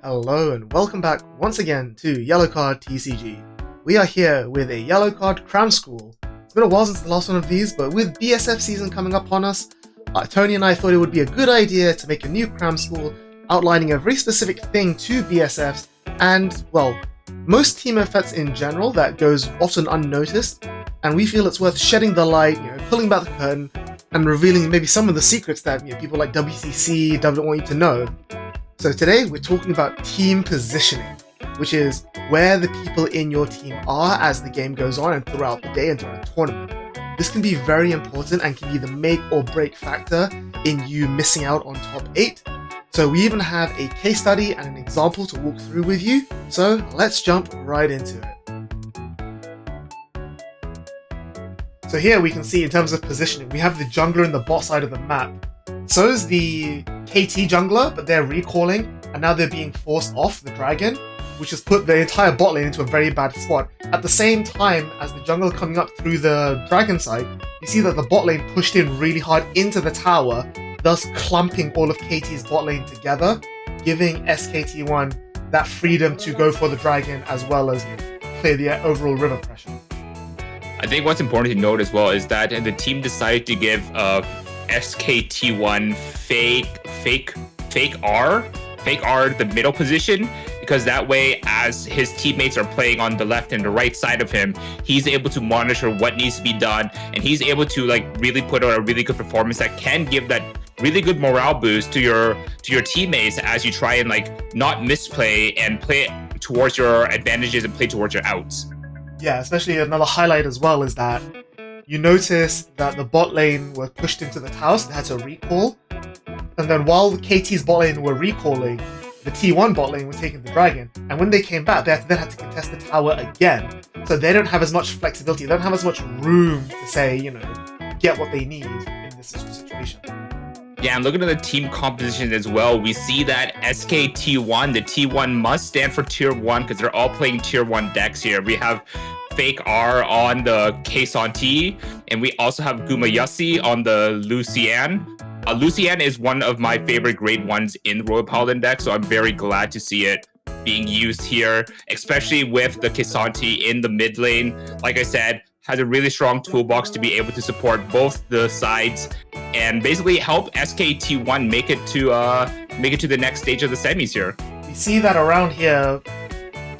Hello and welcome back once again to Yellow Card TCG. We are here with a Yellow Card Crown School. It's been a while since the last one of these, but with BSF season coming up on us, Tony and I thought it would be a good idea to make a new Crown School outlining a very specific thing to BSFs and, well, most team effects in general that goes often unnoticed, and we feel it's worth shedding the light, pulling back the curtain, and revealing maybe some of the secrets that people like WCC don't want you to know. So today we're talking about team positioning, which is where the people in your team are as the game goes on and throughout the day and throughout the tournament. This can be very important and can be the make or break factor in you missing out on top 8. So we even have a case study and an example to walk through with you, so let's jump right into it. So here we can see in terms of positioning, we have the jungler in the bot side of the map. So is the KT jungler, but they're recalling, and now they're being forced off the dragon, which has put the entire bot lane into a very bad spot. At the same time as the jungler coming up through the dragon side, you see that the bot lane pushed in really hard into the tower, thus clumping all of KT's bot lane together, giving SKT1 that freedom to go for the dragon as well as clear the overall river pressure. I think what's important to note as well is that the team decided to give SKT1 fake R the middle position, because that way as his teammates are playing on the left and the right side of him, he's able to monitor what needs to be done, and he's able to really put out a really good performance that can give that really good morale boost to your teammates as you try and not misplay and play towards your advantages and play towards your outs. Yeah, especially another highlight as well is that you notice that the bot lane were pushed into the tower, so they had to recall. And then while the KT's bot lane were recalling, the T1 bot lane was taking the dragon. And when they came back, they then had to contest the tower again. So they don't have as much flexibility, they don't have as much room to say, get what they need in this situation. Yeah, and looking at the team composition as well, we see that SKT1, the T1 must stand for Tier 1 because they're all playing Tier 1 decks here. We have Fake R on the Kaysan, and we also have Gumayusi on the Lucian. Lucian is one of my favorite grade 1s in the Royal Paladin deck, so I'm very glad to see it being used here, especially with the Kaysan in the mid lane. Like I said, has a really strong toolbox to be able to support both the sides and basically help SKT1 make it to the next stage of the semis here. We see that around here.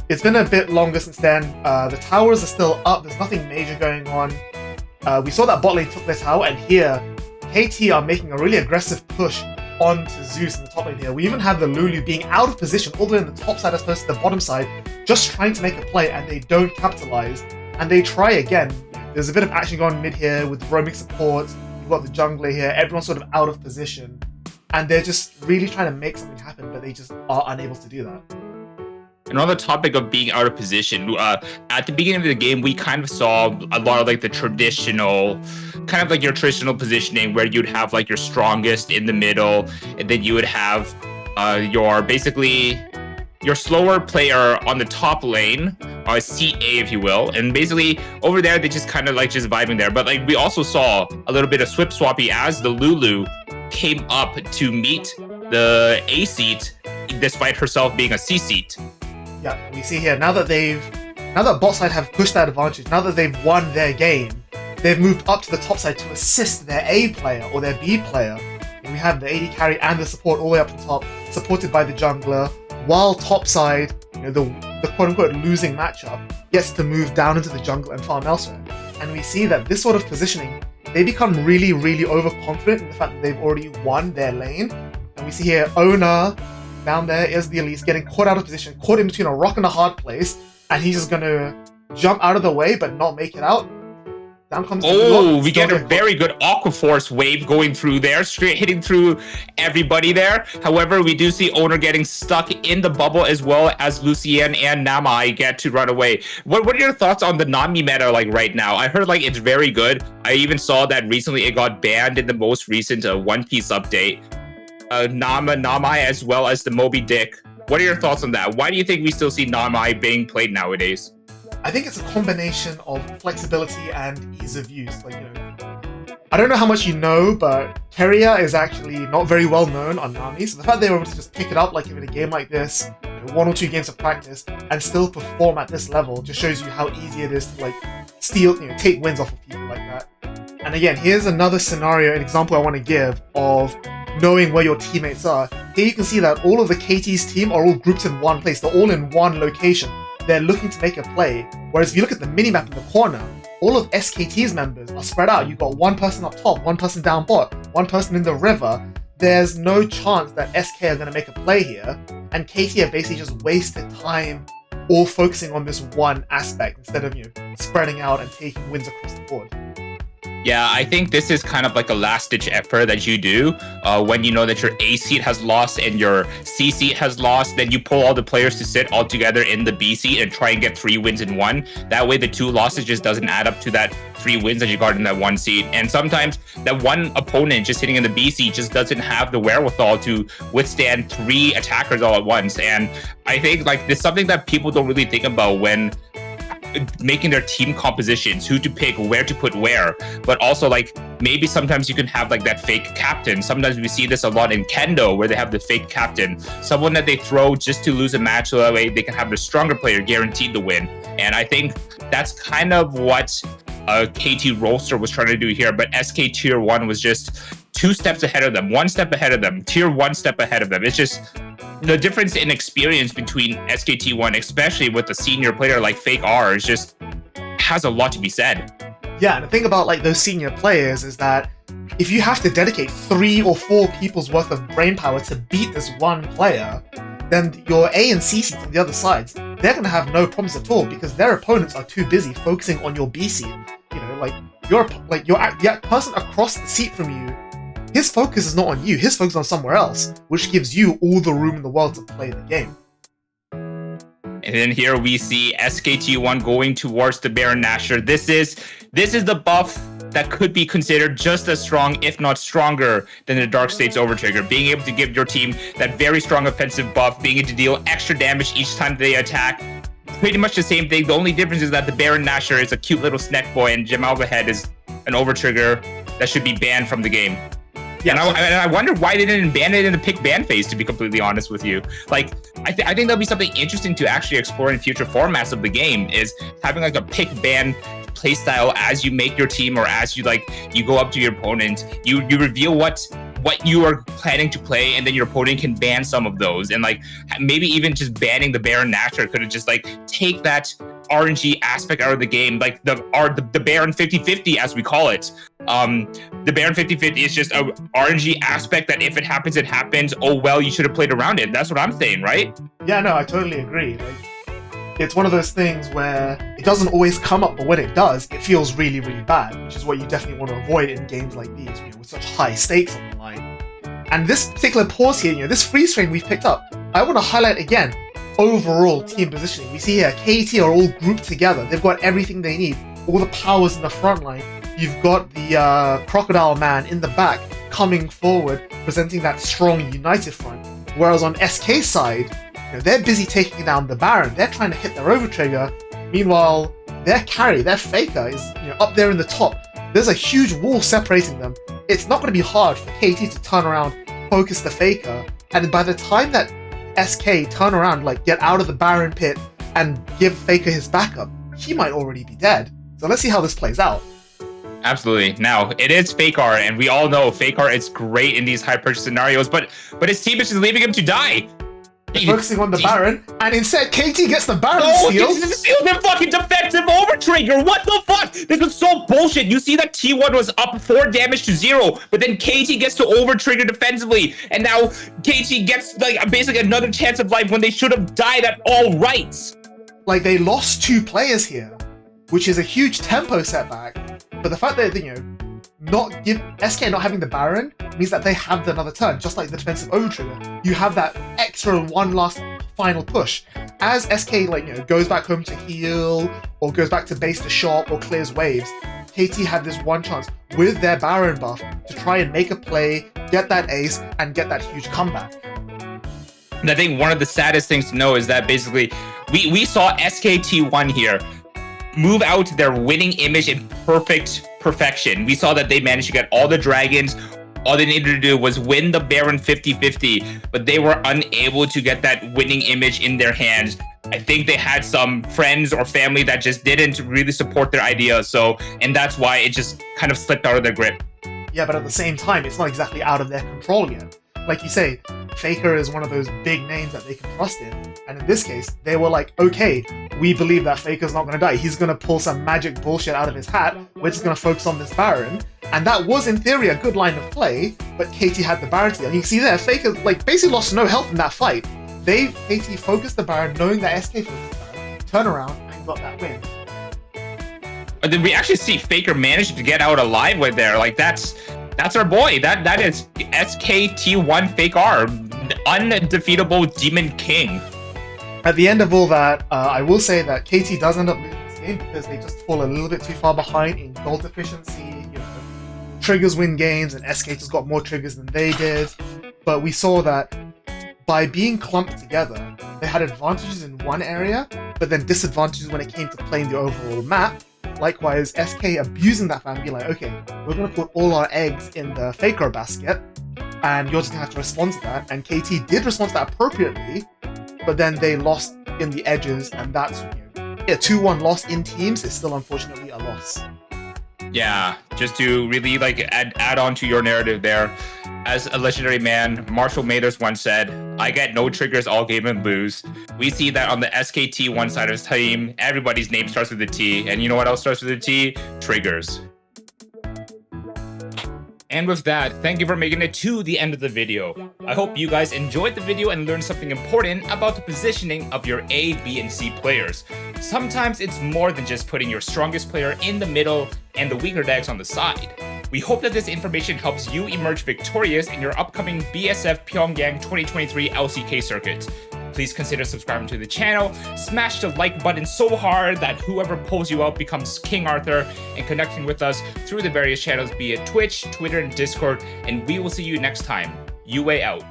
It's been a bit longer since then. The towers are still up. There's nothing major going on. We saw that bot lane took their tower, and here KT are making a really aggressive push onto Zeus in the top lane here. We even have the Lulu being out of position all the way on the top side as opposed to the bottom side, just trying to make a play, and they don't capitalize. And they try again. There's a bit of action going on mid here with roaming support. You've got the jungler here. Everyone's sort of out of position. And they're just really trying to make something happen, but they just are unable to do that. And on the topic of being out of position, at the beginning of the game, we kind of saw a lot of the traditional, your traditional positioning where you'd have your strongest in the middle, and then you would have your slower player on the top lane, CA if you will, and basically over there they just just vibing there. But we also saw a little bit of swip swappy as the Lulu came up to meet the A seat despite herself being a C seat. Yeah, we see here now that bot side have pushed that advantage, now that they've won their game, they've moved up to the top side to assist their A player or their B player. And we have the AD carry and the support all the way up the top, supported by the jungler, while top side, the quote-unquote losing matchup, gets to move down into the jungle and farm elsewhere. And we see that this sort of positioning, they become really, really overconfident in the fact that they've already won their lane. And we see here, Ona, down there is the Elise, getting caught out of position, caught in between a rock and a hard place, and he's just gonna jump out of the way but not make it out. Down comes we get a very good Aqua Force wave going through there, straight hitting through everybody there. However, we do see Owner getting stuck in the bubble as well as Lucien and Namai get to run away. What are your thoughts on the Nami meta right now? I heard it's very good. I even saw that recently it got banned in the most recent One Piece update. Namai as well as the Moby Dick. What are your thoughts on that? Why do you think we still see Namai being played nowadays? I think it's a combination of flexibility and ease of use. I don't know how much you know, but Keria is actually not very well known on Nami, so the fact they were able to just pick it up in a game like this, 1 or 2 games of practice and still perform at this level just shows you how easy it is to like steal, take wins off of people like that. And again, here's another scenario, an example I want to give of knowing where your teammates are. Here you can see that all of the KT's team are all grouped in one place. They're all in one location. They're looking to make a play. Whereas if you look at the minimap in the corner, all of SKT's members are spread out. You've got one person up top, one person down bot, one person in the river. There's no chance that SK are going to make a play here. And KT have basically just wasted time all focusing on this one aspect instead of, spreading out and taking wins across the board. Yeah, I think this is kind of like a last-ditch effort that you do when you know that your A seat has lost and your C seat has lost. Then you pull all the players to sit all together in the B seat and try and get 3 wins in one. That way, the 2 losses just doesn't add up to that 3 wins that you got in that 1 seat. And sometimes that one opponent just sitting in the B seat just doesn't have the wherewithal to withstand 3 attackers all at once. And I think like this is something that people don't really think about when making their team compositions, who to pick, where to put where. But also like maybe sometimes you can have like that fake captain. Sometimes we see this a lot in Kendo where they have the fake captain, someone that they throw just to lose a match so that way they can have the stronger player guaranteed to win. And I think that's kind of what KT roster was trying to do here, but SK Tier 1 was just 2 steps ahead of them, 1 step ahead of them, Tier 1 step ahead of them. It's just the difference in experience between SKT1, especially with a senior player like Fake R, is just has a lot to be said. Yeah, and the thing about like those senior players is that if you have to dedicate 3 or 4 people's worth of brainpower to beat this one player, then your A and C seats on the other sides, they're going to have no problems at all because their opponents are too busy focusing on your B seat. The person across the seat from you, his focus is not on you, his focus is on somewhere else, which gives you all the room in the world to play the game. And then here we see SKT1 going towards the Baron Nashor. This is the buff that could be considered just as strong, if not stronger, than the Dark State's OverTrigger. Being able to give your team that very strong offensive buff, being able to deal extra damage each time they attack. Pretty much the same thing. The only difference is that the Baron Nashor is a cute little snack boy and Jamalbahead is an OverTrigger that should be banned from the game. Yeah, and I wonder why they didn't ban it in the pick ban phase, to be completely honest with you. Like, I think that'll be something interesting to actually explore in future formats of the game, is having like a pick ban playstyle as you make your team, or as you go up to your opponent, you reveal what you are planning to play, and then your opponent can ban some of those. And like maybe even just banning the Baron Nashor could have just like take that RNG aspect out of the game, like the Baron 50-50 as we call it. The Baron 50-50 is just a RNG aspect that if it happens, it happens. Oh well, you should have played around it. That's what I'm saying, right? Yeah, no, I totally agree. Like, it's one of those things where it doesn't always come up, but when it does, it feels really, really bad, which is what you definitely want to avoid in games like these, with such high stakes on the line. And this particular pause here, this freeze frame we've picked up, I want to highlight again overall team positioning. We see here KT are all grouped together. They've got everything they need, all the powers in the front line. You've got the Crocodile Man in the back coming forward, presenting that strong united front. Whereas on SK's side, they're busy taking down the Baron. They're trying to hit their OverTrigger. Meanwhile, their carry, their Faker, is up there in the top. There's a huge wall separating them. It's not going to be hard for KT to turn around, focus the Faker, and by the time that SK turn around, get out of the Baron pit and give Faker his backup, he might already be dead. So let's see how this plays out. Absolutely. Now, it is Faker, and we all know Faker is great in these high purchase scenarios, but his team is just leaving him to die. Focusing on the Baron, and instead KT gets the Baron steal. Steal the fucking defensive OverTrigger. What the fuck? This is so bullshit. You see that T1 was up 4 damage to 0, but then KT gets to OverTrigger defensively, and now KT gets basically another chance of life when they should have died at all rights. They lost 2 players here, which is a huge tempo setback. But the fact that SK not having the Baron means that they have another turn, just like the defensive OverTrigger. You have that extra one last final push. As SK goes back home to heal, or goes back to base to shop, or clears waves, KT had this one chance with their Baron buff to try and make a play, get that ace, and get that huge comeback. And I think one of the saddest things to know is that basically we saw SKT1 here move out their winning image in perfection. We saw that they managed to get all the dragons, All they needed to do was win the Baron 50-50, but they were unable to get that winning image in their hands. I think they had some friends or family that just didn't really support their idea, and that's why it just kind of slipped out of their grip. Yeah, but at the same time, it's not exactly out of their control yet. Like you say, Faker is one of those big names that they can trust in, and in this case, they were like, okay, we believe that Faker's not going to die. He's going to pull some magic bullshit out of his hat. We're just going to focus on this Baron. And that was, in theory, a good line of play, but KT had the Baron to and you can see there, Faker basically lost no health in that fight. KT focused the Baron, knowing that SK focused the Baron, turn around, and got that win. But then we actually see Faker manage to get out alive with there. Like, that's our boy. That is SKT1 Faker, undefeatable Demon King. At the end of all that, I will say that KT does end up losing this game because they just fall a little bit too far behind in gold efficiency. Triggers win games, and SK just got more triggers than they did. But we saw that by being clumped together, they had advantages in one area, but then disadvantages when it came to playing the overall map. Likewise, SK abusing that fan, being like, okay, we're going to put all our eggs in the Faker basket, and you're just going to have to respond to that. And KT did respond to that appropriately, but then they lost in the edges, and that's, a 2-1 loss in teams is still unfortunately a loss. Yeah, just to really add on to your narrative there. As a legendary man, Marshall Mathers once said, I get no triggers all game and lose. We see that on the SKT1 side of his team, everybody's name starts with a T. And you know what else starts with a T? Triggers. And with that, thank you for making it to the end of the video. I hope you guys enjoyed the video and learned something important about the positioning of your A, B, and C players. Sometimes it's more than just putting your strongest player in the middle and the weaker decks on the side. We hope that this information helps you emerge victorious in your upcoming BSF Pyongyang 2023 LCK circuit. Please consider subscribing to the channel, smash the like button so hard that whoever pulls you out becomes King Arthur, and connecting with us through the various channels, be it Twitch, Twitter, and Discord, and we will see you next time. UA out.